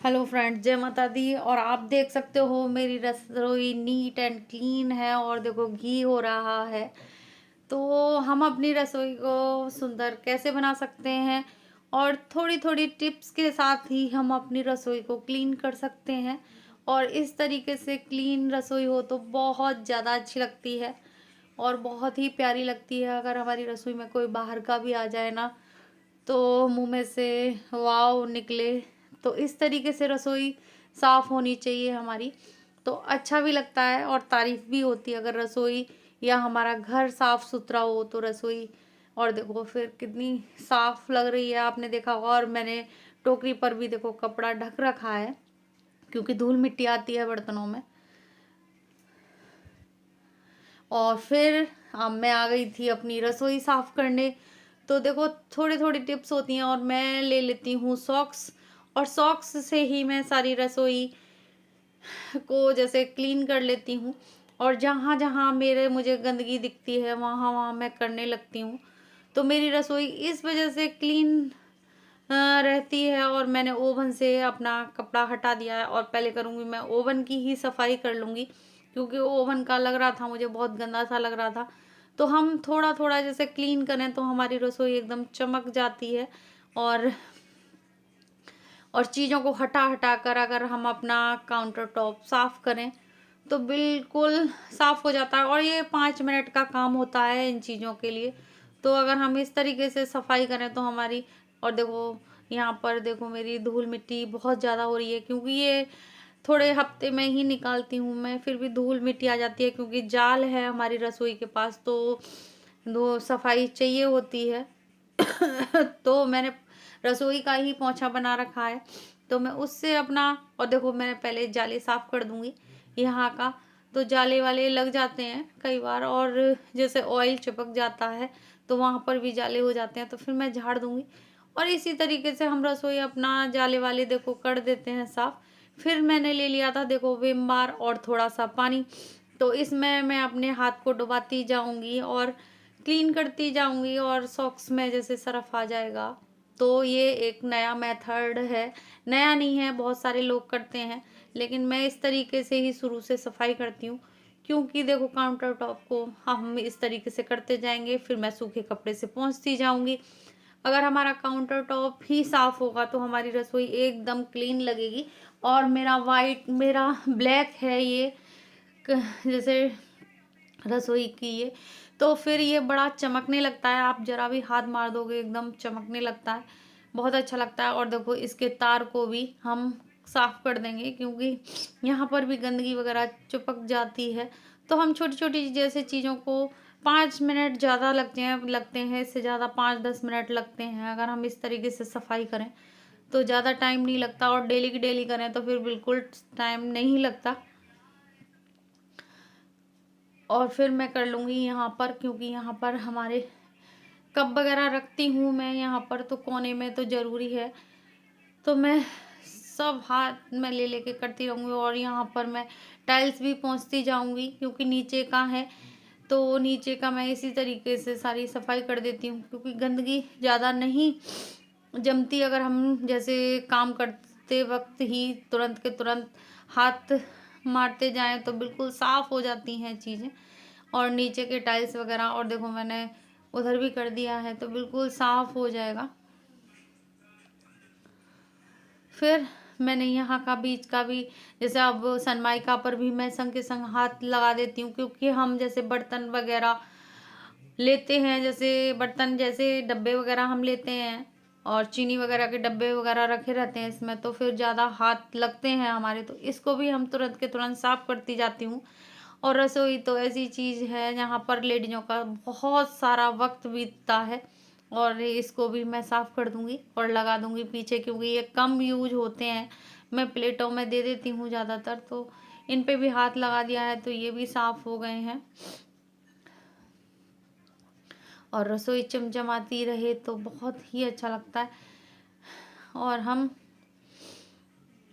Hello friends, जय माता दी। और आप देख सकते हो मेरी रसोई नीट एंड क्लीन है और देखो घी हो रहा है। तो हम अपनी रसोई को सुंदर कैसे बना सकते हैं और थोड़ी थोड़ी टिप्स के साथ ही हम अपनी रसोई को क्लीन कर सकते हैं। और इस तरीके से क्लीन रसोई हो तो बहुत ज़्यादा अच्छी लगती है और बहुत ही प्यारी लगती है। अगर हमारी रसोई में कोई बाहर का भी आ जाए ना, तो मुंह में से वाव निकले। तो इस तरीके से रसोई साफ होनी चाहिए हमारी, तो अच्छा भी लगता है और तारीफ भी होती है। अगर रसोई या हमारा घर साफ सुथरा हो तो रसोई, और देखो फिर कितनी साफ लग रही है, आपने देखा होगा। और मैंने टोकरी पर भी देखो कपड़ा ढक रखा है क्योंकि धूल मिट्टी आती है बर्तनों में। और फिर अब मैं आ गई थी अपनी रसोई साफ करने। तो देखो थोड़ी थोड़ी टिप्स होती हैं और मैं ले लेती हूँ सॉक्स, और सॉक्स से ही मैं सारी रसोई को जैसे क्लीन कर लेती हूँ। और जहाँ जहाँ मेरे मुझे गंदगी दिखती है वहाँ वहाँ मैं करने लगती हूँ। तो मेरी रसोई इस वजह से क्लीन रहती है। और मैंने ओवन से अपना कपड़ा हटा दिया है और पहले करूँगी मैं ओवन की ही सफाई कर लूँगी, क्योंकि ओवन का लग रहा था मुझे बहुत गंदा सा लग रहा था। तो हम थोड़ा थोड़ा जैसे क्लीन करें तो हमारी रसोई एकदम चमक जाती है। और चीज़ों को हटा हटा कर अगर हम अपना काउंटर टॉप साफ करें तो बिल्कुल साफ हो जाता है। और ये 5 मिनट का काम होता है इन चीज़ों के लिए। तो अगर हम इस तरीके से सफाई करें तो हमारी, और देखो यहाँ पर देखो मेरी धूल मिट्टी बहुत ज़्यादा हो रही है क्योंकि ये थोड़े हफ्ते में ही निकालती हूँ मैं, फिर भी धूल मिट्टी आ जाती है क्योंकि जाल है हमारी रसोई के पास, तो दो सफाई चाहिए होती है। तो मैंने रसोई का ही पोंछा बना रखा है, तो मैं उससे अपना, और देखो मैंने पहले जाले साफ कर दूंगी यहाँ का। तो जाले वाले लग जाते हैं कई बार, और जैसे ऑयल चिपक जाता है तो वहाँ पर भी जाले हो जाते हैं, तो फिर मैं झाड़ दूंगी। और इसी तरीके से हम रसोई अपना जाले वाले देखो कर देते हैं साफ। फिर मैंने ले लिया था देखो विम बार और थोड़ा सा पानी, तो इसमें मैं अपने हाथ को डुबाती जाऊंगी और क्लीन करती जाऊंगी और सॉक्स में जैसे सरफ आ जाएगा। तो ये एक नया मेथड है, नया नहीं है, बहुत सारे लोग करते हैं, लेकिन मैं इस तरीके से ही शुरू से सफाई करती हूँ। क्योंकि देखो काउंटर टॉप को हम इस तरीके से करते जाएंगे, फिर मैं सूखे कपड़े से पोंछती जाऊंगी। अगर हमारा काउंटर टॉप ही साफ होगा तो हमारी रसोई एकदम क्लीन लगेगी। और मेरा ब्लैक है ये, जैसे रसोई की ये, तो फिर ये बड़ा चमकने लगता है। आप जरा भी हाथ मार दोगे एकदम चमकने लगता है, बहुत अच्छा लगता है। और देखो इसके तार को भी हम साफ कर देंगे क्योंकि यहाँ पर भी गंदगी वगैरह चिपक जाती है। तो हम छोटी छोटी जैसे चीज़ों को 5 मिनट ज़्यादा लगते हैं इससे ज़्यादा 5-10 मिनट लगते हैं अगर हम इस तरीके से सफाई करें तो ज़्यादा टाइम नहीं लगता। और डेली की डेली करें तो फिर बिल्कुल टाइम नहीं लगता। और फिर मैं कर लूँगी यहाँ पर, क्योंकि यहाँ पर हमारे कप वगैरह रखती हूँ मैं यहाँ पर, तो कोने में तो ज़रूरी है। तो मैं सब हाथ में ले लेके करती रहूँगी। और यहाँ पर मैं टाइल्स भी पोंछती जाऊँगी क्योंकि नीचे का है, तो नीचे का मैं इसी तरीके से सारी सफाई कर देती हूँ क्योंकि गंदगी ज़्यादा नहीं जमती। अगर हम जैसे काम करते वक्त ही तुरंत के तुरंत हाथ मारते जाएं तो बिल्कुल साफ़ हो जाती हैं चीज़ें। और नीचे के टाइल्स वगैरह, और देखो मैंने उधर भी कर दिया है तो बिल्कुल साफ़ हो जाएगा। फिर मैंने यहाँ का बीच का भी, जैसे अब सनमाइका पर भी मैं संग के संग हाथ लगा देती हूँ क्योंकि हम जैसे बर्तन वगैरह लेते हैं, जैसे बर्तन जैसे डब्बे वगैरह हम लेते हैं और चीनी वगैरह के डब्बे वगैरह रखे रहते हैं इसमें, तो फिर ज़्यादा हाथ लगते हैं हमारे, तो इसको भी हम तुरंत के तुरंत साफ करती जाती हूँ। और रसोई तो ऐसी चीज़ है जहाँ पर लेडीज़ों का बहुत सारा वक्त बीतता है, और इसको भी मैं साफ़ कर दूँगी और लगा दूँगी पीछे क्योंकि ये कम यूज होते हैं। मैं प्लेटों में दे देती हूँ ज़्यादातर, तो इन पे भी हाथ लगा दिया है तो ये भी साफ़ हो गए हैं। और रसोई चमचमाती रहे तो बहुत ही अच्छा लगता है। और हम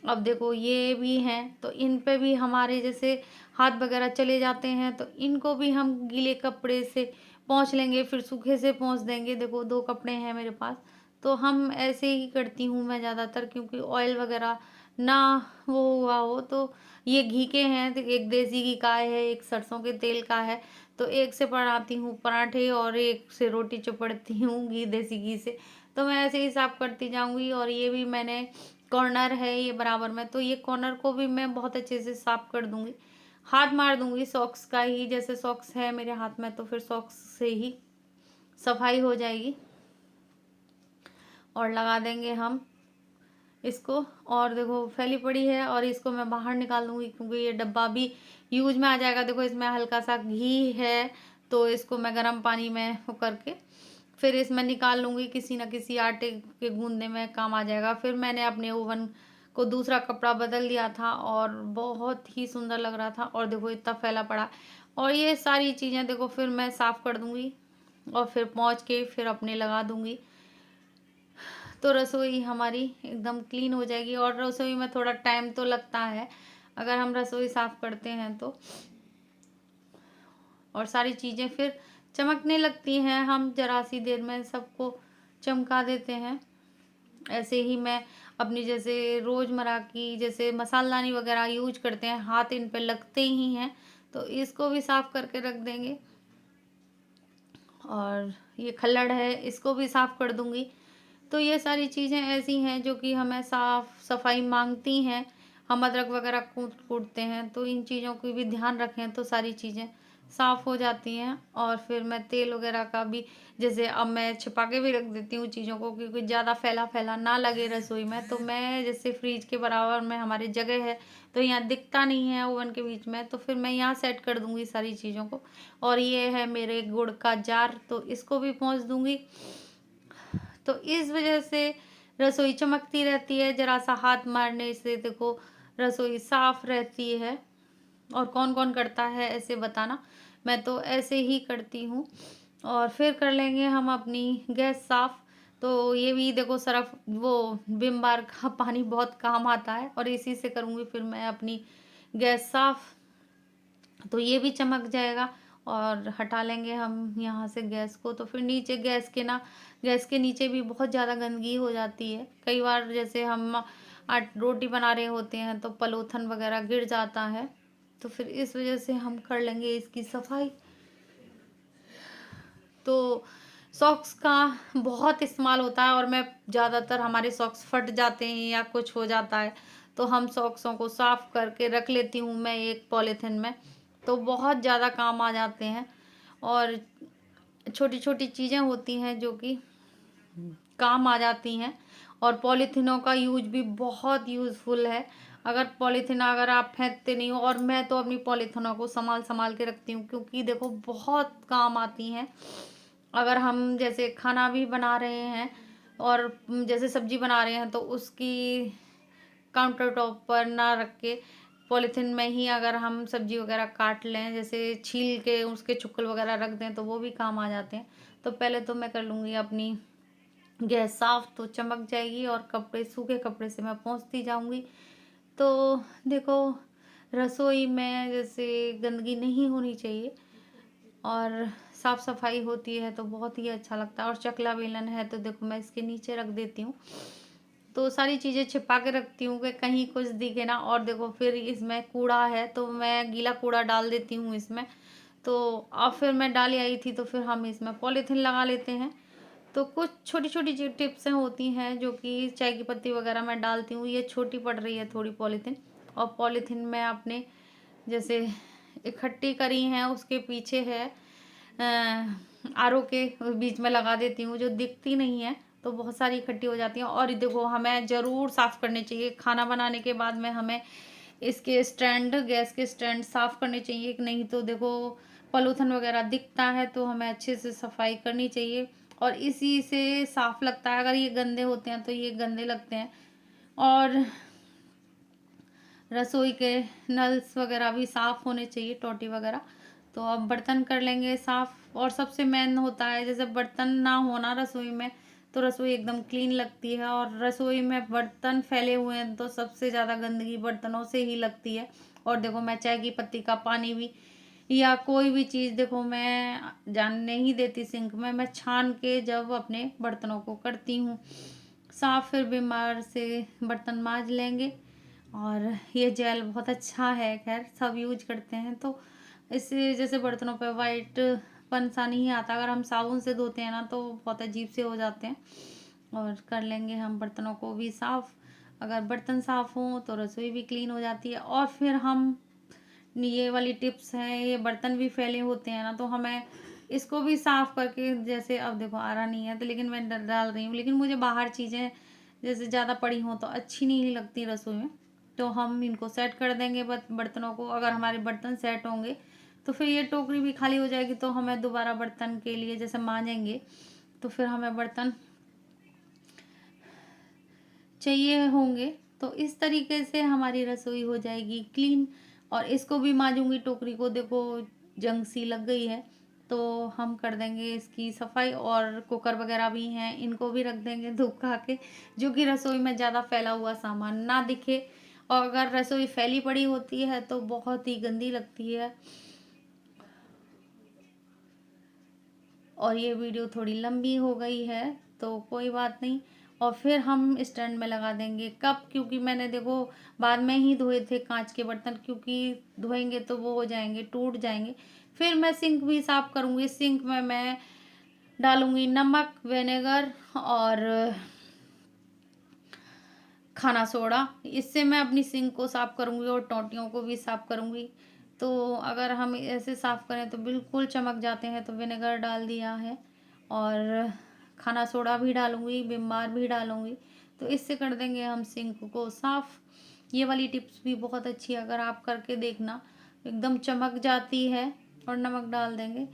अब देखो ये भी हैं तो इन पे भी हमारे जैसे हाथ वगैरह चले जाते हैं, तो इनको भी हम गीले कपड़े से पोंछ लेंगे, फिर सूखे से पोंछ देंगे। देखो 2 कपड़े हैं मेरे पास, तो हम ऐसे ही करती हूँ मैं ज़्यादातर, क्योंकि ऑयल वगैरह ना वो हुआ हो। तो ये घी के हैं, तो एक देसी घी का है, एक सरसों के तेल का है। तो एक से बनाती हूँ पराठे और एक से रोटी चुपड़ती हूँ घी, देसी घी से। तो मैं ऐसे ही साफ करती जाऊँगी। और ये भी मैंने कॉर्नर है ये बराबर में, तो ये कॉर्नर को भी मैं बहुत अच्छे से साफ कर दूँगी। हाथ मार दूँगी सॉक्स का ही, जैसे सॉक्स है मेरे हाथ में तो फिर सॉक्स से ही सफाई हो जाएगी। और लगा देंगे हम इसको। और देखो फैली पड़ी है, और इसको मैं बाहर निकाल दूंगी, क्योंकि ये डब्बा भी यूज में आ जाएगा। देखो इसमें हल्का सा घी है, तो इसको मैं गर्म पानी में वो करके फिर इसमें निकाल लूँगी, किसी न किसी आटे के गूंदने में काम आ जाएगा। फिर मैंने अपने ओवन को दूसरा कपड़ा बदल दिया था, और बहुत ही सुंदर लग रहा था। और देखो इतना फैला पड़ा। और ये सारी चीज़ें देखो फिर मैं साफ़ कर दूँगी, और फिर पहुँच के फिर अपने लगा दूँगी। तो रसोई हमारी एकदम क्लीन हो जाएगी। और रसोई में थोड़ा टाइम तो लगता है अगर हम रसोई साफ़ करते हैं तो, और सारी चीज़ें फिर चमकने लगती हैं। हम जरा सी देर में सबको चमका देते हैं। ऐसे ही मैं अपनी जैसे रोज़मर्रा की जैसे मसालदानी वगैरह यूज करते हैं, हाथ इन पे लगते ही हैं, तो इसको भी साफ़ करके रख देंगे। और ये खल्लड़ है, इसको भी साफ़ कर दूंगी। तो ये सारी चीज़ें ऐसी हैं जो कि हमें साफ़ सफाई मांगती हैं। हम अदरक वगैरह कूटते हैं, तो इन चीज़ों की भी ध्यान रखें तो सारी चीज़ें साफ़ हो जाती हैं। और फिर मैं तेल वगैरह का भी जैसे अब मैं छिपा के भी रख देती हूँ चीज़ों को, क्योंकि ज़्यादा फैला फैला ना लगे रसोई में। तो मैं जैसे फ्रिज के बराबर में हमारी जगह है, तो यहाँ दिखता नहीं है ओवन के बीच में, तो फिर मैं यहाँ सेट कर दूँगी सारी चीज़ों को। और ये है मेरे गुड़ का जार, तो इसको भी पोंछ दूँगी। तो इस वजह से रसोई चमकती रहती है, जरा सा हाथ मारने से देखो रसोई साफ रहती है। और कौन कौन करता है ऐसे बताना, मैं तो ऐसे ही करती हूँ। और फिर कर लेंगे हम अपनी गैस साफ। तो ये भी देखो सरफ वो विम बार का पानी बहुत काम आता है, और इसी से करूँगी फिर मैं अपनी गैस साफ, तो ये भी चमक जाएगा। और हटा लेंगे हम यहाँ से गैस को। तो फिर नीचे गैस के नीचे भी बहुत ज़्यादा गंदगी हो जाती है। कई बार जैसे हम रोटी बना रहे होते हैं तो पलोथन वगैरह गिर जाता है, तो फिर इस वजह से हम कर लेंगे इसकी सफाई। तो सॉक्स का बहुत इस्तेमाल होता है, और मैं ज़्यादातर हमारे सॉक्स फट जाते हैं या कुछ हो जाता है, तो हम सॉक्सों को साफ़ करके रख लेती हूँ मैं एक पॉलीथिन में, तो बहुत ज़्यादा काम आ जाते हैं। और छोटी छोटी चीज़ें होती हैं जो कि काम आ जाती हैं। और पॉलीथिनों का यूज भी बहुत यूज़फुल है। अगर आप फेंकते नहीं हो, और मैं तो अपनी पॉलीथिनों को संभाल संभाल के रखती हूँ, क्योंकि देखो बहुत काम आती हैं। अगर हम जैसे खाना भी बना रहे हैं, और जैसे सब्जी बना रहे हैं, तो उसकी काउंटर टॉप पर ना रख के पॉलीथिन में ही अगर हम सब्जी वगैरह काट लें, जैसे छील के उसके चुक्कल वगैरह रख दें, तो वो भी काम आ जाते हैं। तो पहले तो मैं कर लूँगी अपनी गैस साफ, तो चमक जाएगी। और कपड़े सूखे कपड़े से मैं पोंछती जाऊँगी। तो देखो रसोई में जैसे गंदगी नहीं होनी चाहिए, और साफ सफाई होती है तो बहुत ही अच्छा लगता है। और चकला बेलन है तो देखो मैं इसके नीचे रख देती हूँ, तो सारी चीज़ें छिपा के रखती हूँ कि कहीं कुछ दिखे ना। और देखो फिर इसमें कूड़ा है तो मैं गीला कूड़ा डाल देती हूँ इसमें। तो अब फिर मैं डाल आई थी, तो फिर हम इसमें पॉलीथीन लगा लेते हैं। तो कुछ छोटी छोटी जो टिप्सें होती हैं जो कि चाय की पत्ती वगैरह मैं डालती हूँ। ये छोटी पड़ रही है थोड़ी पॉलीथीन, और पॉलीथीन में आपने जैसे इकट्ठी करी हैं उसके पीछे है आरओ के बीच में लगा देती हूँ, जो दिखती नहीं है, तो बहुत सारी इकट्ठी हो जाती हैं। और देखो हमें ज़रूर साफ़ करने चाहिए खाना बनाने के बाद में, हमें इसके स्टैंड गैस के स्टैंड साफ़ करने चाहिए। नहीं तो देखो पॉलीथीन वगैरह दिखता है, तो हमें अच्छे से सफाई करनी चाहिए। और इसी से साफ़ लगता है। अगर ये गंदे होते हैं तो ये गंदे लगते हैं। और रसोई के नल्स वगैरह भी साफ़ होने चाहिए, टोटी वगैरह। तो अब बर्तन कर लेंगे साफ़। और सबसे मेन होता है जैसे बर्तन ना होना रसोई में, तो रसोई एकदम क्लीन लगती है। और रसोई में बर्तन फैले हुए हैं तो सबसे ज़्यादा गंदगी बर्तनों से ही लगती है। और देखो मैं चाय की पत्ती का पानी भी या कोई भी चीज़ देखो मैं जाने नहीं देती सिंक में, मैं छान के जब अपने बर्तनों को करती हूँ साफ़, फिर बीमार से बर्तन माँज लेंगे। और ये जेल बहुत अच्छा है, ख़ैर सब यूज़ करते हैं, तो इससे जैसे बर्तनों पे वाइटपन सा नहीं आता। अगर हम साबुन से धोते हैं ना तो बहुत अजीब से हो जाते हैं। और कर लेंगे हम बर्तनों को भी साफ़। अगर बर्तन साफ़ हों तो रसोई भी क्लीन हो जाती है। और फिर हम ये वाली टिप्स हैं, ये बर्तन भी फैले होते हैं ना तो हमें इसको भी साफ़ करके, जैसे अब देखो आ रहा नहीं है तो लेकिन मैं डाल रही हूँ, लेकिन मुझे बाहर चीज़ें जैसे ज़्यादा पड़ी हों तो अच्छी नहीं लगती रसोई में, तो हम इनको सेट कर देंगे बर्तनों को। अगर हमारे बर्तन सेट होंगे तो फिर ये टोकरी भी खाली हो जाएगी, तो हमें दोबारा बर्तन के लिए जैसे मांजेंगे तो फिर हमें बर्तन चाहिए होंगे। तो इस तरीके से हमारी रसोई हो जाएगी क्लीन। और इसको भी मांजूंगी, टोकरी को देखो जंग सी लग गई है, तो हम कर देंगे इसकी सफाई। और कुकर वगैरह भी हैं, इनको भी रख देंगे धूप खा के, जो कि रसोई में ज़्यादा फैला हुआ सामान ना दिखे। और अगर रसोई फैली पड़ी होती है तो बहुत ही गंदी लगती है। और ये वीडियो थोड़ी लंबी हो गई है तो कोई बात नहीं। और फिर हम स्टैंड में लगा देंगे कप, क्योंकि मैंने देखो बाद में ही धोए थे कांच के बर्तन, क्योंकि धोएंगे तो वो हो जाएंगे, टूट जाएंगे। फिर मैं सिंक भी साफ करूंगी। सिंक में मैं डालूंगी नमक, विनेगर और खाना सोडा। इससे मैं अपनी सिंक को साफ करूंगी और टोंटियों को भी साफ करूंगी। तो अगर हम ऐसे साफ करें तो बिल्कुल चमक जाते हैं, तो विनेगर डाल दिया है और खाना सोडा भी डालूंगी, विम बार भी डालूंगी, तो इससे कर देंगे हम सिंक को साफ। ये वाली टिप्स भी बहुत अच्छी है, अगर आप करके देखना एकदम चमक जाती है। और नमक डाल देंगे,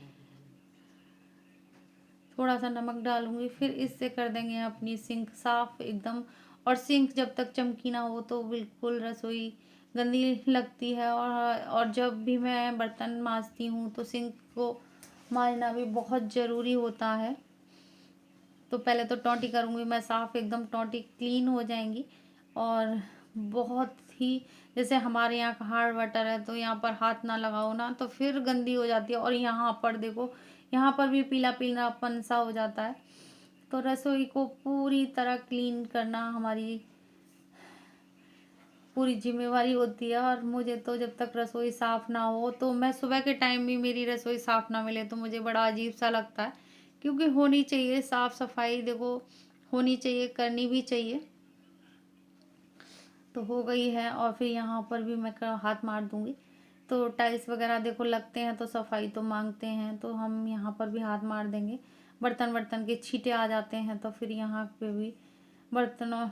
थोड़ा सा नमक डालूंगी, फिर इससे कर देंगे अपनी सिंक साफ एकदम। और सिंक जब तक चमकी ना हो तो बिल्कुल रसोई गंदी लगती है। और जब भी मैं बर्तन मांजती हूँ तो सिंक को मांजना भी बहुत ज़रूरी होता है। तो पहले तो टोंटी करूँगी मैं साफ़, एकदम टोंटी क्लीन हो जाएंगी। और बहुत ही, जैसे हमारे यहाँ का हार्ड वाटर है तो यहाँ पर हाथ ना लगाओ ना तो फिर गंदी हो जाती है। और यहाँ पर देखो, यहाँ पर भी पीला पीलापन सा हो जाता है। तो रसोई को पूरी तरह क्लीन करना हमारी पूरी जिम्मेवारी होती है। और मुझे तो जब तक रसोई साफ़ ना हो, तो मैं सुबह के टाइम भी मेरी रसोई साफ़ ना मिले तो मुझे बड़ा अजीब सा लगता है, क्योंकि होनी चाहिए साफ़ सफाई, देखो होनी चाहिए, करनी भी चाहिए। तो हो गई है। और फिर यहाँ पर भी मैं हाथ मार दूंगी। तो टाइल्स वगैरह देखो लगते हैं तो सफाई तो मांगते हैं, तो हम यहाँ पर भी हाथ मार देंगे। बर्तन बर्तन के छींटे आ जाते हैं तो फिर यहाँ पे भी बर्तनों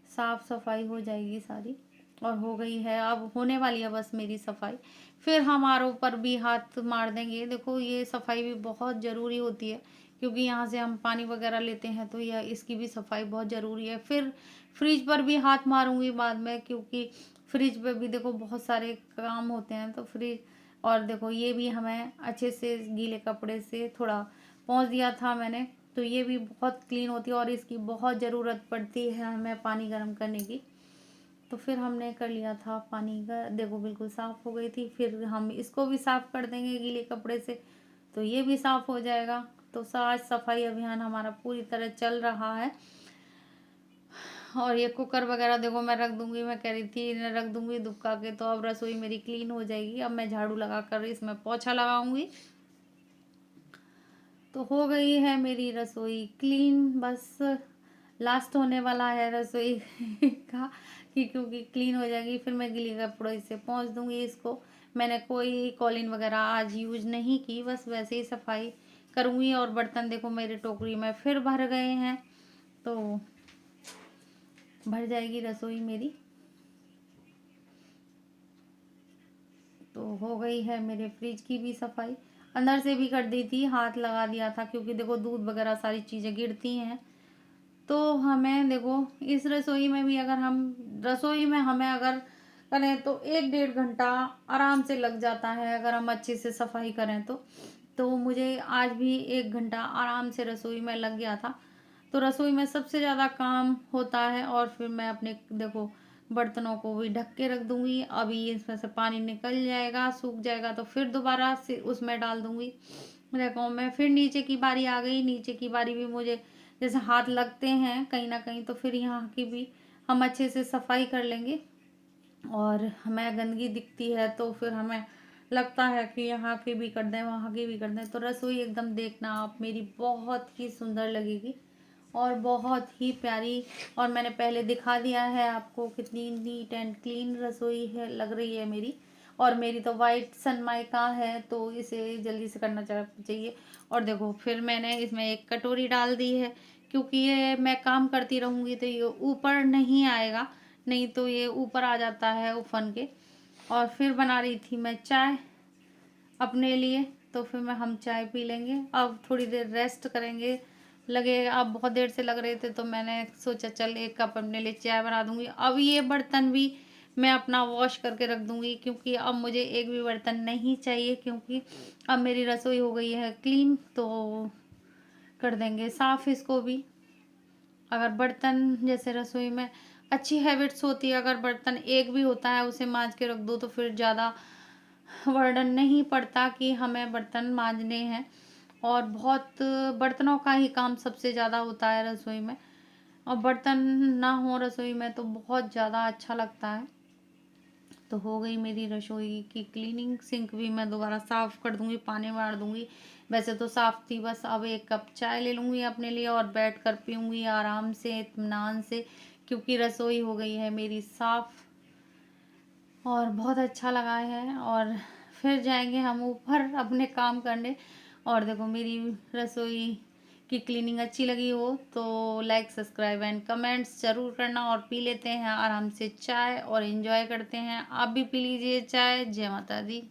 साफ सफाई हो जाएगी सारी। और हो गई है, अब होने वाली है बस मेरी सफाई। फिर हमारों पर भी हाथ मार देंगे। देखो ये सफाई भी बहुत ज़रूरी होती है, क्योंकि यहाँ से हम पानी वगैरह लेते हैं तो यह इसकी भी सफाई बहुत ज़रूरी है। फिर फ्रिज पर भी हाथ मारूंगी बाद में, क्योंकि फ्रिज पे भी देखो बहुत सारे काम होते हैं तो फ्रिज। और देखो ये भी हमें अच्छे से गीले कपड़े से थोड़ा पोंछ दिया था मैंने, तो ये भी बहुत क्लीन होती है और इसकी बहुत ज़रूरत पड़ती है हमें पानी गर्म करने की। तो फिर हमने कर लिया था पानी का, देखो बिल्कुल साफ़ हो गई थी। फिर हम इसको भी साफ़ कर देंगे गीले कपड़े से, तो ये भी साफ़ हो जाएगा। तो आज सफाई अभियान हमारा पूरी तरह चल रहा है। और ये कुकर वगैरह देखो मैं रख दूंगी, मैं कह रही थी इन्हें रख दूंगी दुबका के, तो अब रसोई मेरी क्लीन हो जाएगी। अब मैं झाड़ू लगा कर इसमें पोछा लगाऊंगी। तो हो गई है मेरी रसोई क्लीन, बस लास्ट होने वाला है रसोई का, कि क्योंकि क्लीन हो जाएगी फिर मैं गीले कपड़ों से पोंछ दूंगी इसको। मैंने कोई कॉलिन वगैरह आज यूज नहीं की, बस वैसे ही सफाई करूंगी। और बर्तन देखो मेरे टोकरी में फिर भर गए हैं, तो भर जाएगी रसोई मेरी। तो हो गई है मेरे फ्रिज की भी सफाई, अंदर से भी कर दी थी, हाथ लगा दिया था, क्योंकि देखो दूध वगैरह सारी चीज़ें गिरती हैं। तो हमें देखो इस रसोई में भी, अगर हम रसोई में हमें अगर करें तो 1 डेढ़ घंटा आराम से लग जाता है, अगर हम अच्छे से सफाई करें तो मुझे आज भी 1 घंटा आराम से रसोई में लग गया था। तो रसोई में सबसे ज़्यादा काम होता है। और फिर मैं अपने देखो बर्तनों को भी ढक के रख दूंगी। अभी इसमें से पानी निकल जाएगा, सूख जाएगा तो फिर दोबारा से उसमें डाल दूंगी। देखो मैं फिर नीचे की बारी आ गई। नीचे की बारी भी मुझे जैसे हाथ लगते हैं कहीं ना कहीं, तो फिर यहाँ की भी हम अच्छे से सफाई कर लेंगे। और हमें गंदगी दिखती है तो फिर हमें लगता है कि यहाँ की भी कर दें, वहाँ की भी कर दें। तो रसोई एकदम देखना आप मेरी बहुत ही सुंदर लगेगी और बहुत ही प्यारी। और मैंने पहले दिखा दिया है आपको कितनी नीट एंड क्लीन रसोई है, लग रही है मेरी। और मेरी तो वाइट सनमाइका है तो इसे जल्दी से करना चाहिए। और देखो फिर मैंने इसमें एक कटोरी डाल दी है, क्योंकि ये मैं काम करती रहूँगी तो ये ऊपर नहीं आएगा, नहीं तो ये ऊपर आ जाता है उफन के। और फिर बना रही थी मैं चाय अपने लिए, तो फिर हम चाय पी लेंगे। अब थोड़ी देर रेस्ट करेंगे। लगे आप बहुत देर से लग रहे थे तो मैंने सोचा चल एक कप अपने लिए चाय बना दूंगी। अब ये बर्तन भी मैं अपना वॉश करके रख दूंगी, क्योंकि अब मुझे एक भी बर्तन नहीं चाहिए, क्योंकि अब मेरी रसोई हो गई है क्लीन। तो कर देंगे साफ़ इसको भी। अगर बर्तन जैसे रसोई में अच्छी हैबिट्स होती है, अगर बर्तन एक भी होता है उसे मांज के रख दो तो फिर ज़्यादा बर्डन नहीं पड़ता कि हमें बर्तन मांजने हैं। और बहुत बर्तनों का ही काम सबसे ज़्यादा होता है रसोई में, और बर्तन ना हो रसोई में तो बहुत ज़्यादा अच्छा लगता है। तो हो गई मेरी रसोई की क्लीनिंग। सिंक भी मैं दोबारा साफ़ कर दूंगी, पानी मार दूंगी। वैसे तो साफ़ थी, बस अब एक कप चाय ले लूँगी अपने लिए और बैठ कर पीऊँगी आराम से इत्मीनान से, क्योंकि रसोई हो गई है मेरी साफ़ और बहुत अच्छा लगा है। और फिर जाएंगे हम ऊपर अपने काम करने। और देखो मेरी रसोई की क्लीनिंग अच्छी लगी हो तो लाइक सब्सक्राइब एंड कमेंट्स ज़रूर करना। और पी लेते हैं आराम से चाय और एंजॉय करते हैं। आप भी पी लीजिए चाय। जय माता दी।